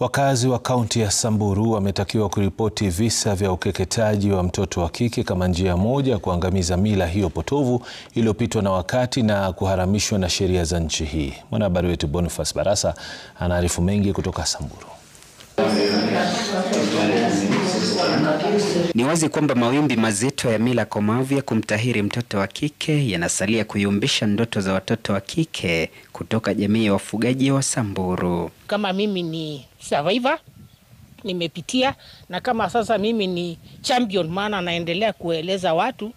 Wakazi wa kaunti ya Samburu wametakiwa kuripoti visa vya ukeketaji wa mtoto wa kike kama njia moja ya kuangamiza mila hiyo potovu iliyopitwa na wakati na kuharamishwa na sheria za nchi hii. Mwanahabari wetu Boniface Barasa anaarifu mengi kutoka Samburu. Ni wazi kwamba mawimbi mazito ya mila komavu ya kumtahiri mtoto wa kike yanasalia kuyumbisha ndoto za watoto wa kike kutoka jamii ya wafugaji wa Samburu. Kama mimi ni survivor, nimepitia, na kama sasa mimi ni champion, maana naendelea kueleza watu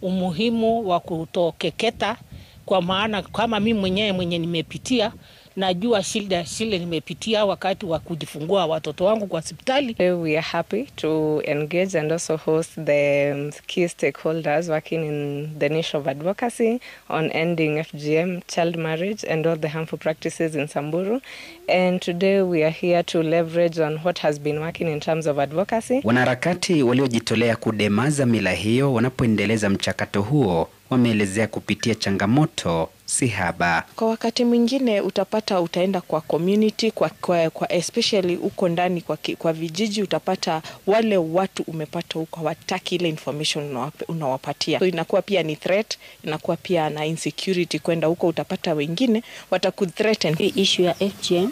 umuhimu wa kutokeketa, kwa maana kama mimi mwenye nimepitia, najua shida nimepitia wakati wa kujifungua watoto wangu kwa hospitali. We are happy to engage and also host the key stakeholders working in the niche of advocacy on ending FGM, child marriage and all the harmful practices in Samburu. And today we are here to leverage on what has been working in terms of advocacy. Wanaharakati waliojitolea kudemaza mila hiyo wanapoendeleza mchakato huo wameelezea kupitia changamoto si haba. Kwa wakati mwingine utapata utaenda kwa community, kwa especially uko ndani kwa vijiji, utapata wale watu umepata huko hawataki ile information unawapatia. So inakuwa pia ni threat, inakuwa pia na insecurity kwenda huko, utapata wengine watakuthreaten. The issue ya FGM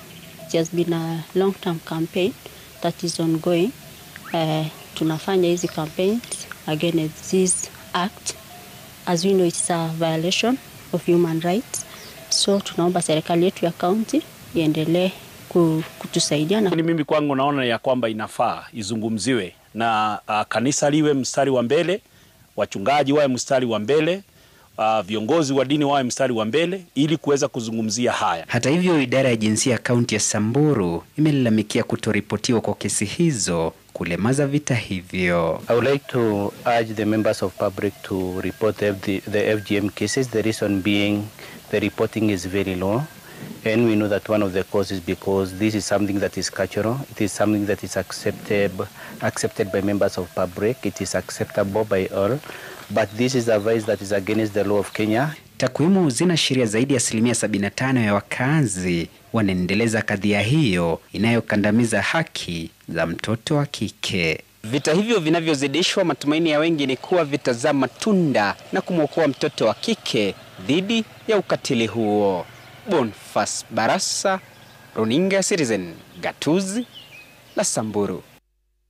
has been a long term campaign that is ongoing. Tunafanya hizi campaigns against this act. As we know, it's a violation of human rights. So tunaomba serikali yetu ya county iendelee kutusaidia. Ni mimi kwangu naona ya kwamba inafaa izungumziwe na kanisa liwe mstari wa mbele, wachungaji wawe mstari wa mbele, viongozi wa dini wawe mstari wa mbele ili kuweza kuzungumzia haya. Hata hivyo, idara ya jinsia ya kaunti ya Samburu imelalamikia kutoripotiwa kwa kesi hizo kulemaza vita hivyo. I would like to urge the members of public to report the FGM cases. The reason being the reporting is very low, and we know that one of the causes because this is something that is cultural. It is something that is accepted by members of public. It is acceptable by all, but this is a vice that is against the law of Kenya. Takwimu zinaashiria zaidi ya 75% ya wakazi wanaendeleza kadhia hiyo inayokandamiza haki za mtoto wa kike. Vita hivyo vinavyozidishwa, matumaini ya wengi ni kuwa vitazaa matunda na kumwokoa mtoto wa kike dhidi ya ukatili huo. Boniface Barasa, Runinga Citizen, Gatuzi la Samburu.